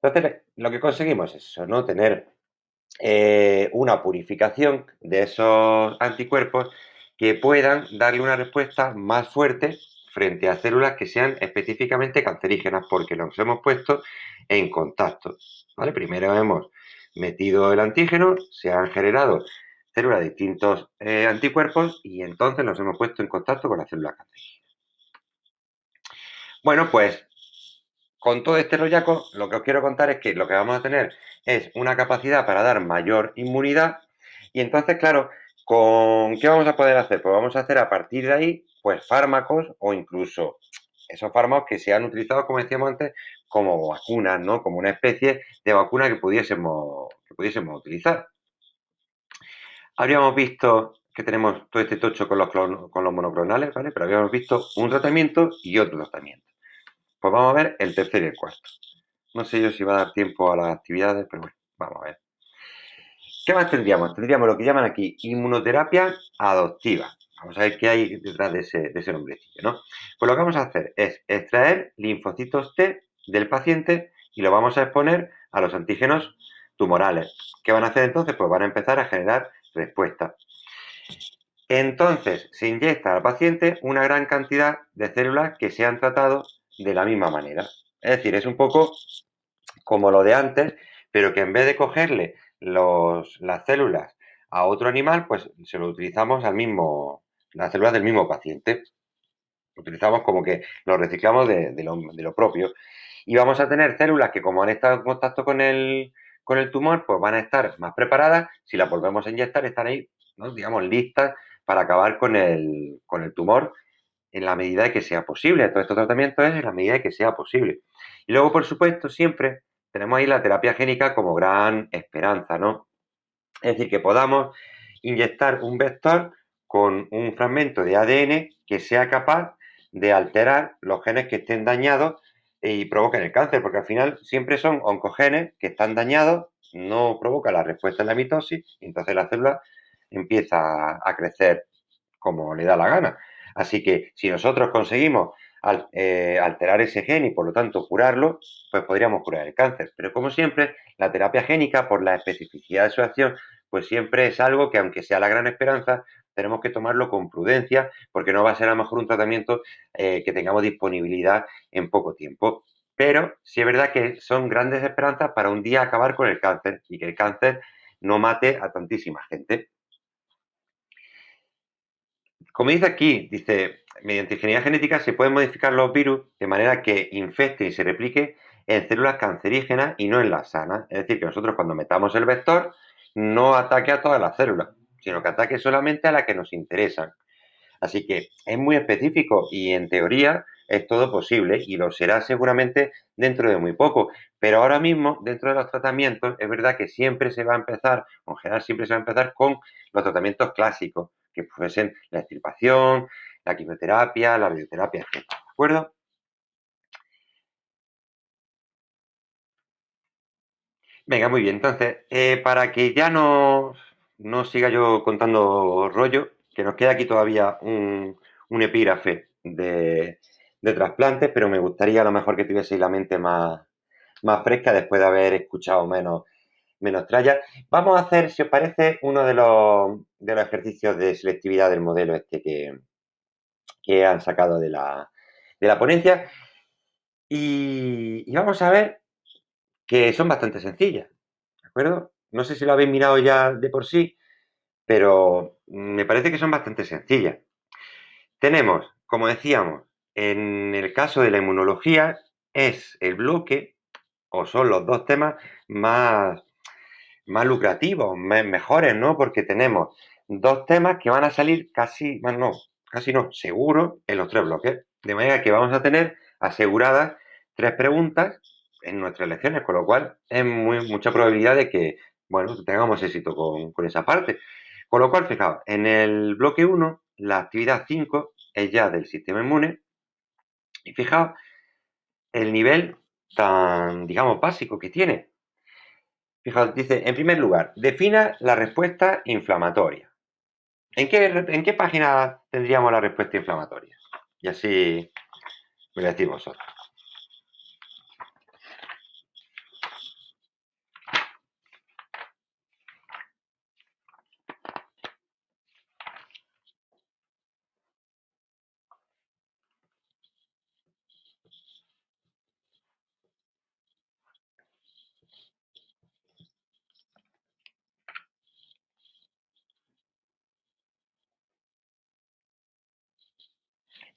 Entonces, lo que conseguimos es eso, ¿no? Tener una purificación de esos anticuerpos que puedan darle una respuesta más fuerte frente a células que sean específicamente cancerígenas, porque nos hemos puesto en contacto, ¿vale? Primero hemos metido el antígeno, se han generado células de distintos anticuerpos y entonces nos hemos puesto en contacto con las células cancerígenas. Bueno, pues con todo este rollaco, lo que os quiero contar es que lo que vamos a tener es una capacidad para dar mayor inmunidad y entonces, claro, ¿con qué vamos a poder hacer? Pues vamos a hacer a partir de ahí, pues fármacos o incluso esos fármacos que se han utilizado, como decíamos antes, como vacunas, ¿no? Como una especie de vacuna que pudiésemos utilizar. Habríamos visto que tenemos todo este tocho con los monoclonales, ¿vale? Pero habíamos visto un tratamiento y otro tratamiento. Pues vamos a ver el tercero y el cuarto. No sé yo si va a dar tiempo a las actividades, pero bueno, vamos a ver. ¿Qué más tendríamos? Tendríamos lo que llaman aquí inmunoterapia adoptiva. Vamos a ver qué hay detrás de ese nombrecillo, ¿no? Pues lo que vamos a hacer es extraer linfocitos T del paciente y lo vamos a exponer a los antígenos tumorales. ¿Qué van a hacer entonces? Pues van a empezar a generar respuesta. Entonces, se inyecta al paciente una gran cantidad de células que se han tratado de la misma manera. Es decir, es un poco como lo de antes, pero que en vez de cogerle las células a otro animal, pues se lo utilizamos las células del mismo paciente. Lo utilizamos como que lo reciclamos de lo propio. Y vamos a tener células que como han estado en contacto con el tumor, pues van a estar más preparadas. Si las volvemos a inyectar, están ahí, ¿no? Digamos, listas para acabar con el tumor en la medida de que sea posible. Todo este tratamiento es en la medida de que sea posible. Y luego, por supuesto, siempre tenemos ahí la terapia génica como gran esperanza, ¿no? Es decir, que podamos inyectar un vector con un fragmento de ADN que sea capaz de alterar los genes que estén dañados y provoquen el cáncer, porque al final siempre son oncogenes que están dañados, no provoca la respuesta en la mitosis, y entonces la célula empieza a crecer como le da la gana. Así que si nosotros conseguimos alterar ese gen y por lo tanto curarlo, pues podríamos curar el cáncer. Pero como siempre, la terapia génica, por la especificidad de su acción, pues siempre es algo que aunque sea la gran esperanza, tenemos que tomarlo con prudencia porque no va a ser a lo mejor un tratamiento que tengamos disponibilidad en poco tiempo. Pero sí es verdad que son grandes esperanzas para un día acabar con el cáncer y que el cáncer no mate a tantísima gente. Como dice aquí, dice, mediante ingeniería genética se pueden modificar los virus de manera que infecte y se replique en células cancerígenas y no en las sanas. Es decir, que nosotros cuando metamos el vector no ataque a todas las células, sino que ataque solamente a las que nos interesan. Así que es muy específico y en teoría es todo posible y lo será seguramente dentro de muy poco. Pero ahora mismo, dentro de los tratamientos, es verdad que siempre se va a empezar, o en general siempre se va a empezar con los tratamientos clásicos, que fuesen la extirpación, la quimioterapia, la radioterapia, etcétera. ¿De acuerdo? Venga, muy bien. Entonces, para que ya no siga yo contando rollo, que nos queda aquí todavía un epígrafe de trasplantes, pero me gustaría a lo mejor que tuvieseis la mente más fresca después de haber escuchado menos tralla. Vamos a hacer, si os parece, uno de los ejercicios de selectividad del modelo este que han sacado de la ponencia. Y vamos a ver que son bastante sencillas. ¿De acuerdo? No sé si lo habéis mirado ya de por sí, pero me parece que son bastante sencillas. Tenemos, como decíamos, en el caso de la inmunología, es el bloque o son los dos temas más, más lucrativos, mejores, ¿no? Porque tenemos dos temas que van a salir casi no, seguro en los tres bloques. De manera que vamos a tener aseguradas tres preguntas en nuestras lecciones, con lo cual es mucha probabilidad de que, bueno, tengamos éxito con esa parte. Con lo cual, fijaos, en el bloque 1, la actividad 5 es ya del sistema inmune, y fijaos el nivel tan, digamos, básico que tiene. Fijaos, dice, en primer lugar, defina la respuesta inflamatoria. ¿En qué página tendríamos la respuesta inflamatoria? Y así me lo decís vosotros.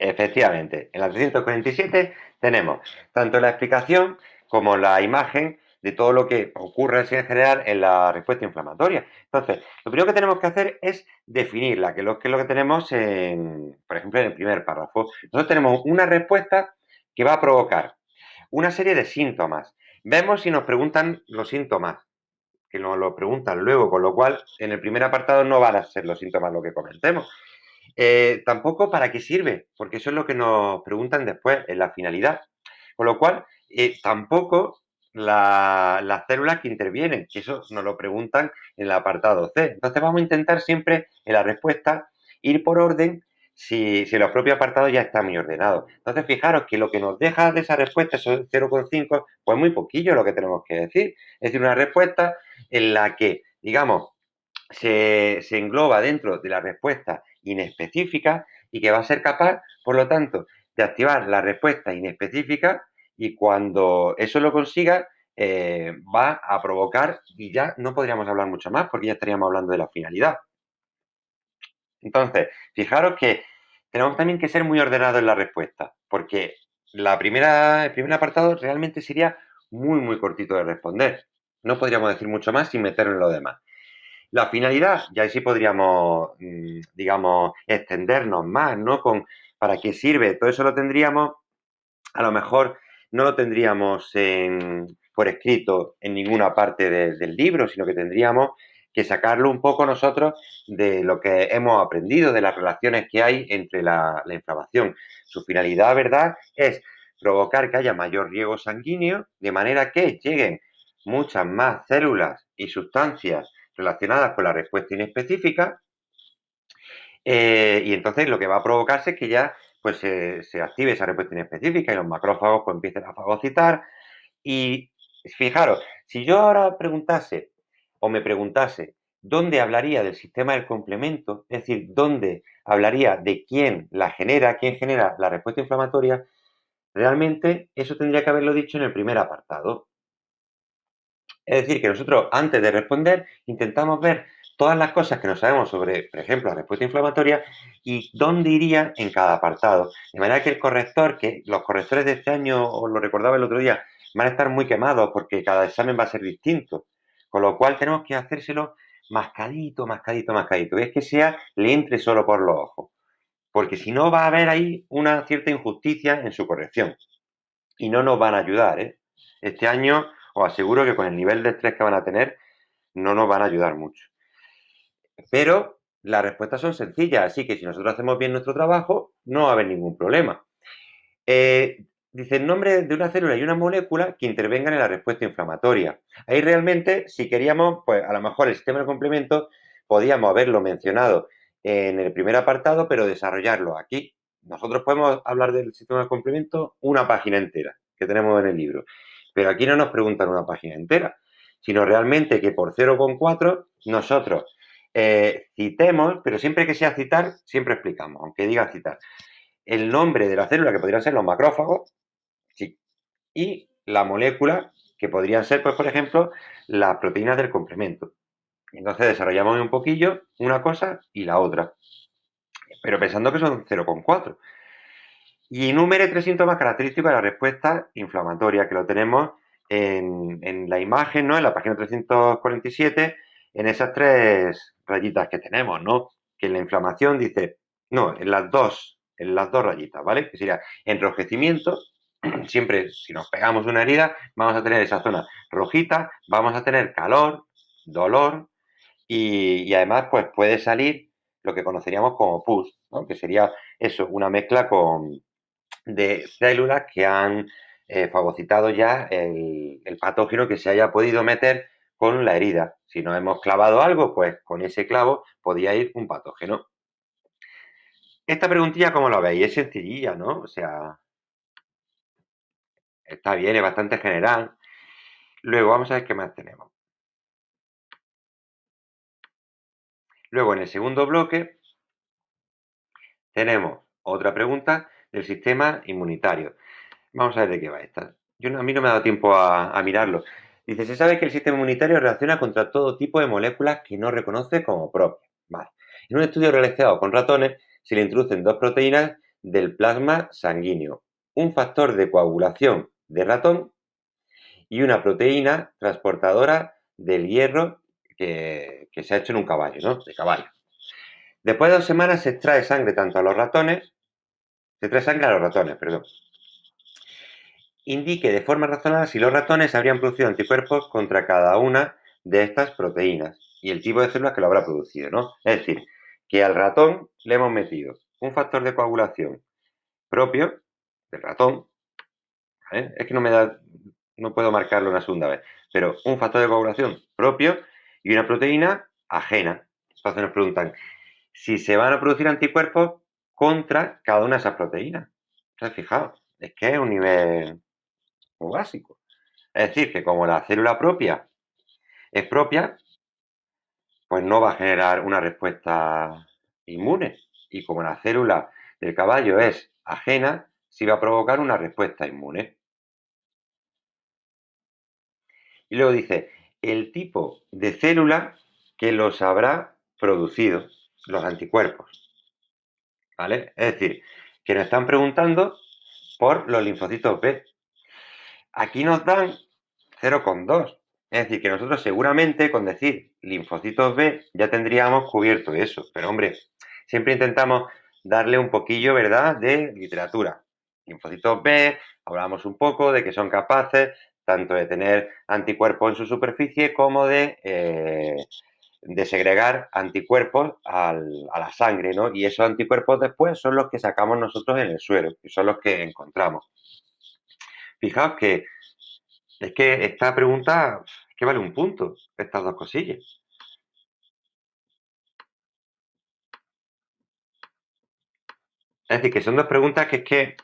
Efectivamente, en la 347 tenemos tanto la explicación como la imagen de todo lo que ocurre así en general en la respuesta inflamatoria. Entonces, lo primero que tenemos que hacer es definirla, que es lo que tenemos por ejemplo, en el primer párrafo. Nosotros tenemos una respuesta que va a provocar una serie de síntomas. Vemos si nos preguntan los síntomas, que nos lo preguntan luego, con lo cual en el primer apartado no van a ser los síntomas lo que comentemos. Tampoco para qué sirve, porque eso es lo que nos preguntan después, en la finalidad. Con lo cual, tampoco las células que intervienen, que eso nos lo preguntan en el apartado C. Entonces vamos a intentar siempre en la respuesta ir por orden si los propios apartados ya están muy ordenados. Entonces fijaros que lo que nos deja de esa respuesta, esos 0,5, pues muy poquillo lo que tenemos que decir. Es decir, una respuesta en la que, digamos, se engloba dentro de la respuesta inespecífica y que va a ser capaz, por lo tanto, de activar la respuesta inespecífica, y cuando eso lo consiga, va a provocar, y ya no podríamos hablar mucho más porque ya estaríamos hablando de la finalidad. Entonces, fijaros que tenemos también que ser muy ordenados en la respuesta, porque el primer apartado realmente sería muy, muy cortito de responder. No podríamos decir mucho más sin meternos en lo demás. La finalidad, ya ahí sí podríamos, digamos, extendernos más, ¿no? ¿Para qué sirve? Todo eso lo tendríamos, a lo mejor no lo tendríamos por escrito en ninguna parte del libro, sino que tendríamos que sacarlo un poco nosotros de lo que hemos aprendido, de las relaciones que hay entre la inflamación. Su finalidad, ¿verdad?, es provocar que haya mayor riego sanguíneo, de manera que lleguen muchas más células y sustancias relacionadas con la respuesta inespecífica, y entonces lo que va a provocarse es que ya pues se active esa respuesta inespecífica y los macrófagos pues empiecen a fagocitar. Y fijaros, si yo ahora preguntase o me preguntase dónde hablaría del sistema del complemento, es decir, dónde hablaría de quién genera la respuesta inflamatoria, realmente eso tendría que haberlo dicho en el primer apartado. Es decir, que nosotros antes de responder intentamos ver todas las cosas que no sabemos sobre, por ejemplo, la respuesta inflamatoria y dónde iría en cada apartado. De manera que los correctores de este año, os lo recordaba el otro día, van a estar muy quemados porque cada examen va a ser distinto. Con lo cual tenemos que hacérselo mascadito, mascadito, mascadito. Y es que le entre solo por los ojos. Porque si no va a haber ahí una cierta injusticia en su corrección. Y no nos van a ayudar, ¿eh? Este año os aseguro que con el nivel de estrés que van a tener, no nos van a ayudar mucho. Pero las respuestas son sencillas, así que si nosotros hacemos bien nuestro trabajo, no va a haber ningún problema. Dice el nombre de una célula y una molécula que intervengan en la respuesta inflamatoria. Ahí realmente, si queríamos, pues a lo mejor el sistema de complemento podíamos haberlo mencionado en el primer apartado, pero desarrollarlo aquí. Nosotros podemos hablar del sistema de complemento una página entera que tenemos en el libro, pero aquí no nos preguntan una página entera, sino realmente que por 0,4 nosotros citemos, pero siempre que sea citar, siempre explicamos, aunque diga citar, el nombre de la célula, que podrían ser los macrófagos, sí, y la molécula, que podrían ser, pues, por ejemplo, las proteínas del complemento. Entonces desarrollamos un poquillo una cosa y la otra, pero pensando que son 0,4. Y enumere tres síntomas característicos de la respuesta inflamatoria, que lo tenemos en la imagen, ¿no? En la página 347, en esas tres rayitas que tenemos, ¿no? Que en la inflamación dice, no, en las dos rayitas, ¿vale? Que sería enrojecimiento. Siempre, si nos pegamos una herida, vamos a tener esa zona rojita, vamos a tener calor, dolor y además, pues puede salir lo que conoceríamos como pus, ¿no? Que sería eso, una mezcla de células que han fagocitado ya el patógeno que se haya podido meter con la herida. Si nos hemos clavado algo, pues con ese clavo podía ir un patógeno. Esta preguntilla, ¿cómo la veis? Es sencillilla, ¿no? O sea, está bien, es bastante general. Luego, vamos a ver qué más tenemos. Luego, en el segundo bloque, tenemos otra pregunta del sistema inmunitario. Vamos a ver de qué va esta. A mí no me ha dado tiempo a mirarlo. Dice, se sabe que el sistema inmunitario reacciona contra todo tipo de moléculas que no reconoce como propias. Vale. En un estudio realizado con ratones, se le introducen dos proteínas del plasma sanguíneo, un factor de coagulación de ratón y una proteína transportadora del hierro que se ha hecho en un caballo, ¿no? De caballo. Después de 2 semanas se extrae sangre tanto a los ratones, se trae sangre a los ratones, perdón, indique de forma razonada si los ratones habrían producido anticuerpos contra cada una de estas proteínas y el tipo de células que lo habrá producido, ¿no? Es decir, que al ratón le hemos metido un factor de coagulación propio del ratón, ¿vale? Es que no puedo marcarlo una segunda vez, pero un factor de coagulación propio y una proteína ajena. Entonces nos preguntan si se van a producir anticuerpos contra cada una de esas proteínas. Entonces, fijaos, es que es un nivel muy básico. Es decir, que como la célula propia es propia, pues no va a generar una respuesta inmune. Y como la célula del caballo es ajena, sí va a provocar una respuesta inmune. Y luego dice, el tipo de célula que los habrá producido, los anticuerpos. ¿Vale? Es decir, que nos están preguntando por los linfocitos B. Aquí nos dan 0,2. Es decir, que nosotros seguramente con decir linfocitos B ya tendríamos cubierto eso. Pero hombre, siempre intentamos darle un poquillo, ¿verdad?, de literatura. Linfocitos B, hablamos un poco de que son capaces tanto de tener anticuerpos en su superficie como de segregar anticuerpos a la sangre, ¿no? Y esos anticuerpos después son los que sacamos nosotros en el suero, y son los que encontramos. Fijaos que es que esta pregunta es que vale un punto, estas dos cosillas. Es decir, que son dos preguntas que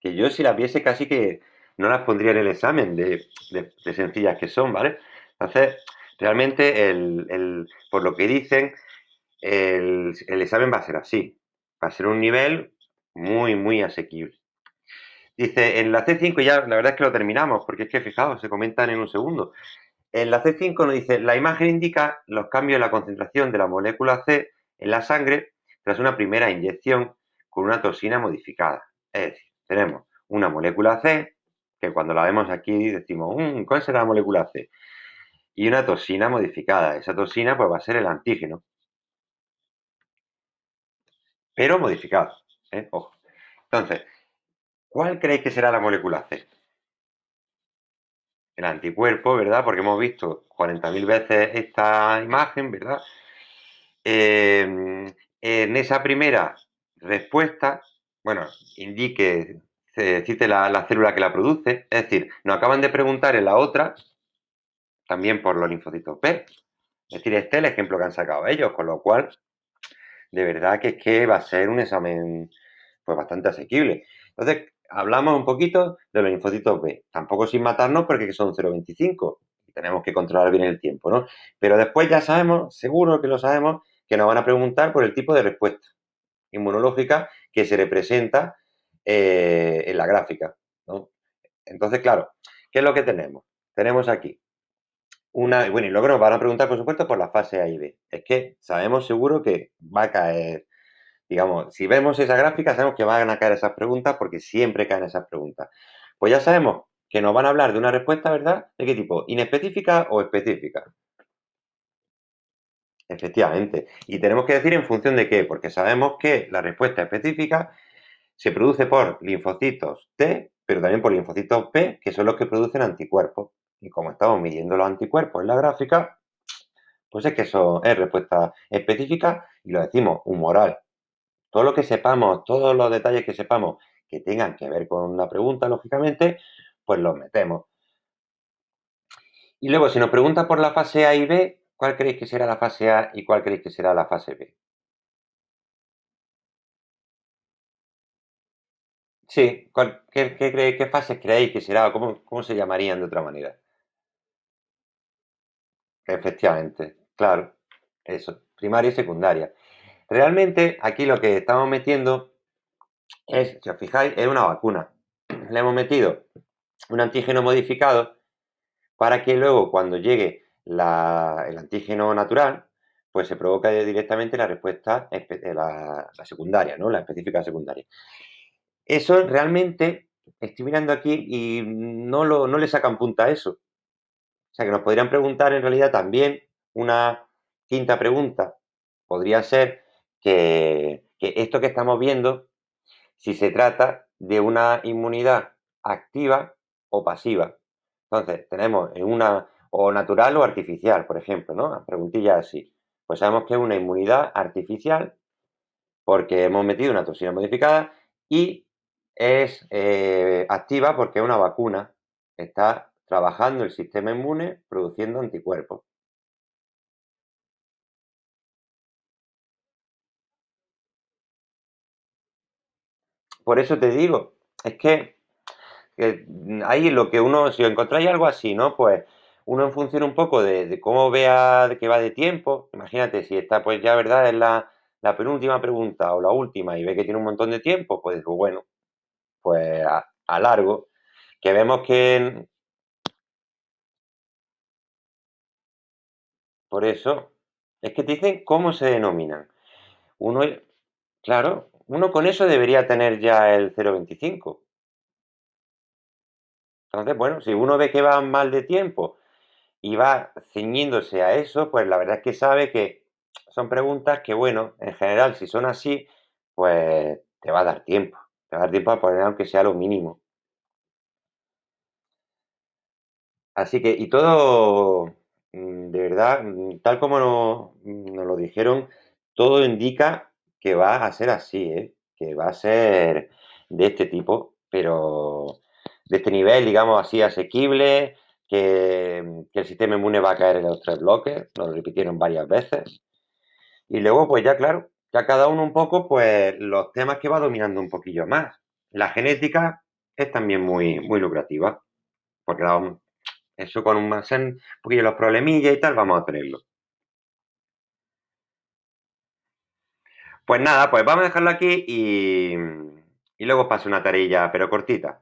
yo si las viese casi que no las pondría en el examen de sencillas que son, ¿vale? Entonces, realmente, por lo que dicen, el examen va a ser así. Va a ser un nivel muy, muy asequible. Dice, en la C5 ya, la verdad es que lo terminamos, porque es que, fijaos, se comentan en un segundo. En la C5 nos dice, la imagen indica los cambios en la concentración de la molécula C en la sangre tras una primera inyección con una toxina modificada. Es decir, tenemos una molécula C, que cuando la vemos aquí decimos, ¿cuál será la molécula C? Y una toxina modificada. Esa toxina pues va a ser el antígeno, pero modificado. Ojo. Entonces, ¿cuál creéis que será la molécula C? El anticuerpo, ¿verdad? Porque hemos visto 40.000 veces esta imagen, ¿verdad? En esa primera respuesta, bueno, indique, se cite la célula que la produce, es decir, nos acaban de preguntar en la otra, también por los linfocitos B. Es decir, este es el ejemplo que han sacado ellos, con lo cual, de verdad que es que va a ser un examen pues bastante asequible. Entonces, hablamos un poquito de los linfocitos B, tampoco sin matarnos porque son 0,25 y tenemos que controlar bien el tiempo, ¿no? Pero después ya sabemos, seguro que lo sabemos, que nos van a preguntar por el tipo de respuesta inmunológica que se representa en la gráfica, ¿no? Entonces, claro, ¿qué es lo que tenemos? Tenemos aquí bueno, y luego nos van a preguntar, por supuesto, por la fase A y B. Es que sabemos seguro que va a caer, digamos, si vemos esa gráfica, sabemos que van a caer esas preguntas porque siempre caen esas preguntas. Pues ya sabemos que nos van a hablar de una respuesta, ¿verdad? ¿De qué tipo? ¿Inespecífica o específica? Efectivamente. Y tenemos que decir en función de qué, porque sabemos que la respuesta específica se produce por linfocitos T, pero también por linfocitos B, que son los que producen anticuerpos. Y como estamos midiendo los anticuerpos en la gráfica, pues es que eso es respuesta específica y lo decimos humoral. Todo lo que sepamos, todos los detalles que sepamos que tengan que ver con una pregunta, lógicamente, pues los metemos. Y luego, si nos pregunta por la fase A y B, ¿cuál creéis que será la fase A y cuál creéis que será la fase B? Sí, ¿qué fases creéis que será o cómo se llamarían de otra manera? Efectivamente, claro, eso, primaria y secundaria. Realmente aquí lo que estamos metiendo es, si os fijáis, es una vacuna. Le hemos metido un antígeno modificado para que luego cuando llegue el antígeno natural, pues se provoca directamente la respuesta, la secundaria, ¿no? La específica secundaria. Eso realmente, estoy mirando aquí y no le sacan punta a eso. O sea que nos podrían preguntar en realidad también una quinta pregunta. Podría ser que esto que estamos viendo, si se trata de una inmunidad activa o pasiva. Entonces, tenemos en una o natural o artificial, por ejemplo, ¿no? Preguntillas así. Pues sabemos que es una inmunidad artificial porque hemos metido una toxina modificada y es activa porque es una vacuna. Está trabajando el sistema inmune produciendo anticuerpos. Por eso te digo, es que ahí lo que uno, si encontráis algo así, ¿no? Pues uno en función un poco de cómo vea de que va de tiempo, imagínate, si está pues ya, ¿verdad? Es la penúltima pregunta o la última y ve que tiene un montón de tiempo, pues digo, bueno, pues a largo, que vemos que por eso, es que te dicen cómo se denominan. Uno, claro, uno con eso debería tener ya el 0,25. Entonces, bueno, si uno ve que va mal de tiempo y va ciñéndose a eso, pues la verdad es que sabe que son preguntas que, bueno, en general, si son así, pues te va a dar tiempo. Te va a dar tiempo a poner aunque sea lo mínimo. Así que, y todo, de verdad, tal como nos lo dijeron, todo indica que va a ser así, ¿eh? Que va a ser de este tipo, pero de este nivel, digamos así, asequible, que el sistema inmune va a caer en los tres bloques, nos lo repitieron varias veces. Y luego, pues ya claro, ya cada uno un poco, pues los temas que va dominando un poquillo más. La genética es también muy lucrativa, porque eso con un poquillo los problemillas y tal, vamos a tenerlo. Pues nada, pues vamos a dejarlo aquí y luego os paso una tarilla, pero cortita.